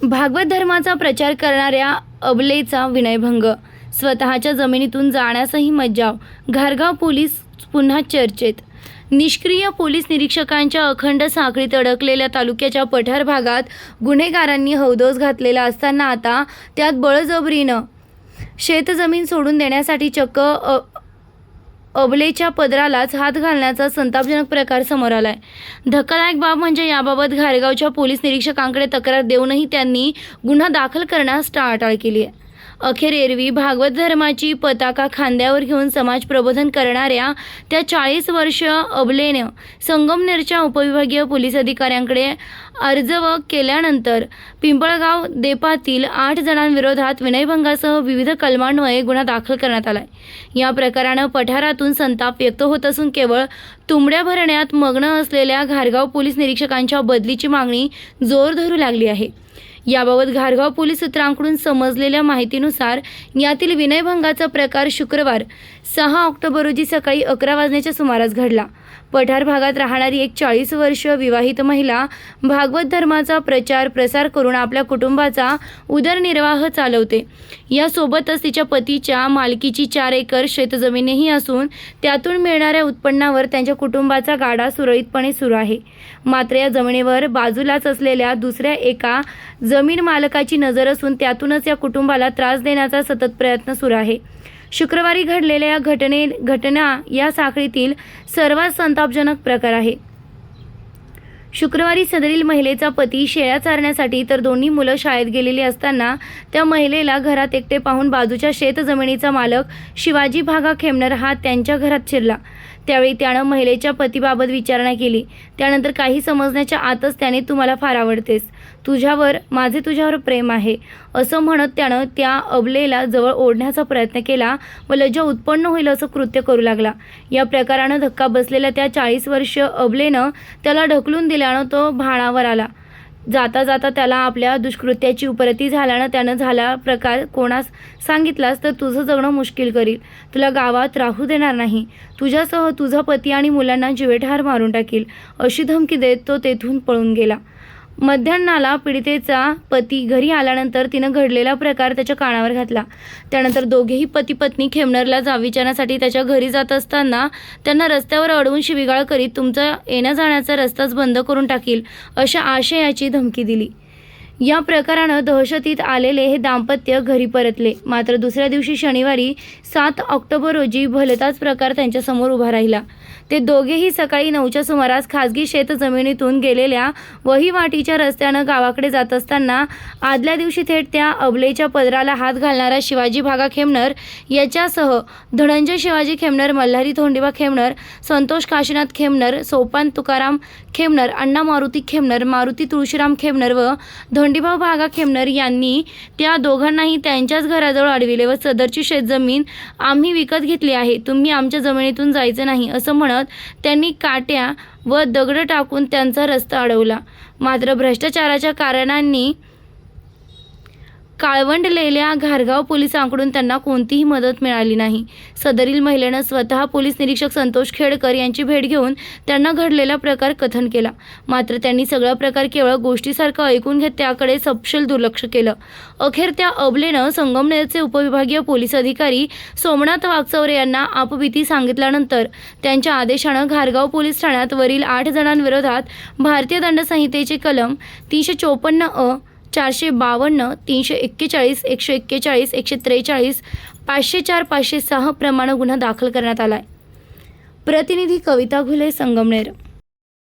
भागवत धर्माचा प्रचार करणाऱ्या अबलेचा विनयभंग, स्वतःच्या जमिनीतून जाण्यासही मज्जाव, घारगाव पोलीस पुन्हा चर्चेत. निष्क्रिय पोलीस निरीक्षकांच्या अखंड साखळीत अडकलेल्या तालुक्याच्या पठार भागात गुन्हेगारांनी हौदोस घातलेला असताना आता त्यात बळजबरीनं शेतजमीन सोडून देण्यासाठी चक्क अबलेच्या पदरालाच हात घालण्याचा संतापजनक प्रकार समोर आलाय. धक्कादायक बाब म्हणजे याबाबत घारगावच्या पोलीस निरीक्षकांकडे तक्रार देऊनही त्यांनी गुन्हा दाखल करण्यास टाळाटाळ केली आहे. अखेर एरवी भागवत धर्माची पताका खांद्यावर घेऊन समाज प्रबोधन करणाऱ्या त्या 40 वर्षीय अबलेनं संगमनेरच्या उपविभागीय पोलीस अधिकाऱ्यांकडे अर्ज केल्यानंतर पिंपळगाव देपातील 8 जणांविरोधात विनयभंगासह विविध कलमांन्वये गुन्हा दाखल करण्यात आलाय. या प्रकारानं पठारातून संताप व्यक्त होत असून केवळ तुंबड्या भरण्यात मग्न असलेल्या घारगाव पोलीस निरीक्षकांच्या बदलीची मागणी जोर धरू लागली आहे. याबाबत घारगाव पोलीस सूत्रांकडून समजलेल्या माहितीनुसार यातील विनयभंगाचा प्रकार शुक्रवार 6 ऑक्टोबर रोजी सकाळी 11 वाजण्याच्या सुमारास घडला. पठार भागात राहणारी एक 40 वर्षीय विवाहित महिला भागवत धर्माचा प्रचार प्रसार करून आपल्या कुटुंबाचा उदरनिर्वाह चालवते. यासोबतच तिच्या पतीच्या मालकीची 4 एकर शेतजमीनही असून त्यातून मिळणाऱ्या उत्पन्नावर त्यांच्या कुटुंबाचा गाडा सुरळीतपणे सुरू आहे. मात्र या जमिनीवर बाजूलाच असलेल्या दुसऱ्या एका जमीन मालकाची नजर असून त्यातूनच या कुटुंबाला त्रास देण्याचा सतत प्रयत्न सुरू आहे. शुक्रवारी घडलेल्या या घटना या साखळीतील सर्वात संतापजनक प्रकार आहे. शुक्रवारी सदरील महिलेचा पती शेळ्या चारण्यासाठी तर दोन्ही मुलं शाळेत गेलेली असताना त्या महिलेला घरात एकटे पाहून बाजूच्या शेतजमिनीचा मालक शिवाजी भागा खेमनर हा त्यांच्या घरात शिरला. त्यावेळी त्यानं महिलेच्या पतीबाबत विचारणा केली. त्यानंतर काही समजण्याच्या आतच त्याने "तू मला फार आवडतेस, माझे तुझ्यावर प्रेम आहे" असं म्हणत त्यानं त्या अबलेला जवळ ओढण्याचा प्रयत्न केला व लज्जा उत्पन्न होईल असं कृत्य करू लागला. या प्रकारानं धक्का बसलेल्या त्या 40 वर्षीय अबलेनं त्याला ढकलून दिल्यानं तो भानावर आला. जाता जाता त्याला आपल्या दुष्कृत्याची उपरती झाल्यानं त्यानं झाला प्रकार कोणास सांगितलास तर तुझं जगणं मुश्किल करील, तुला गावात राहू देणार नाही, तुझ्यासह तुझा पती आणि मुलांना जीवेठार मारून टाकील अशी धमकी देत तो तेथून पळून गेला. मध्यान्हाला पीडितेचा पती घरी आल्यानंतर तिनं घडलेला प्रकार त्याच्या कानावर घातला. त्यानंतर दोघेही पती पत्नी खेमनरला विचारण्यासाठी त्याच्या घरी जात असताना त्यांना रस्त्यावर अडवून शिवीगाळ करीत तुमचा येण्या जाण्याचा रस्ताच बंद करून टाकील अशा आशयाची धमकी दिली. या प्रकारानं दहशतीत आलेले हे दाम्पत्य घरी परतले. मात्र दुसऱ्या दिवशी शनिवारी 7 ऑक्टोबर रोजी भलताच प्रकार त्यांच्यासमोर उभा राहिला. ते दोघेही सकाळी 9च्या सुमारास खाजगी शेतजमिनीतून गेलेल्या वहिवाटीच्या रस्त्यानं गावाकडे जात असताना आदल्या दिवशी थेट त्या अबलेच्या पदराला हात घालणारा शिवाजी भागा खेमनर याच्यासह धनंजय शिवाजी खेमनर, मल्हारी धोंडीबा खेमनर, संतोष काशीनाथ खेमनर, सोपान तुकाराम खेमनर, अण्णा मारुती खेमनर, मारुती तुळशीराम खेमनर व धोंडीभाऊ भागा खेमनर यांनी त्या दोघांनाही त्यांच्याच घराजवळ अडविले व सदरची शेतजमीन आम्ही विकत घेतली आहे, तुम्ही आमच्या जमिनीतून जायचं नाही असं म्हणत त्यांनी काट्या व दगड टाकून त्यांचा रस्ता अडवला. मात्र भ्रष्टाचाराच्या कारणांनी काळवंडलेल्या घारगाव पोलिसांकडून त्यांना कोणतीही मदत मिळाली नाही. सदरील महिलेनं स्वतः पोलीस निरीक्षक संतोष खेडकर यांची भेट घेऊन त्यांना घडलेला प्रकार कथन केला. मात्र त्यांनी सगळा प्रकार केवळ गोष्टीसारखं ऐकून घेत त्याकडे सपशेल दुर्लक्ष केलं. अखेर त्या अबलेनं संगमनेरचे उपविभागीय पोलीस अधिकारी सोमनाथ वागचौरे यांना आपबीती सांगितल्यानंतर त्यांच्या आदेशानं घारगाव पोलीस ठाण्यात वरील 8 जणांविरोधात भारतीय दंड संहितेचे कलम 354 452, 341, 141, 143, 504, 506 प्रमाणे गुन्हा दाखल करण्यात आलाय. प्रतिनिधी कविता घुले, संगमनेर.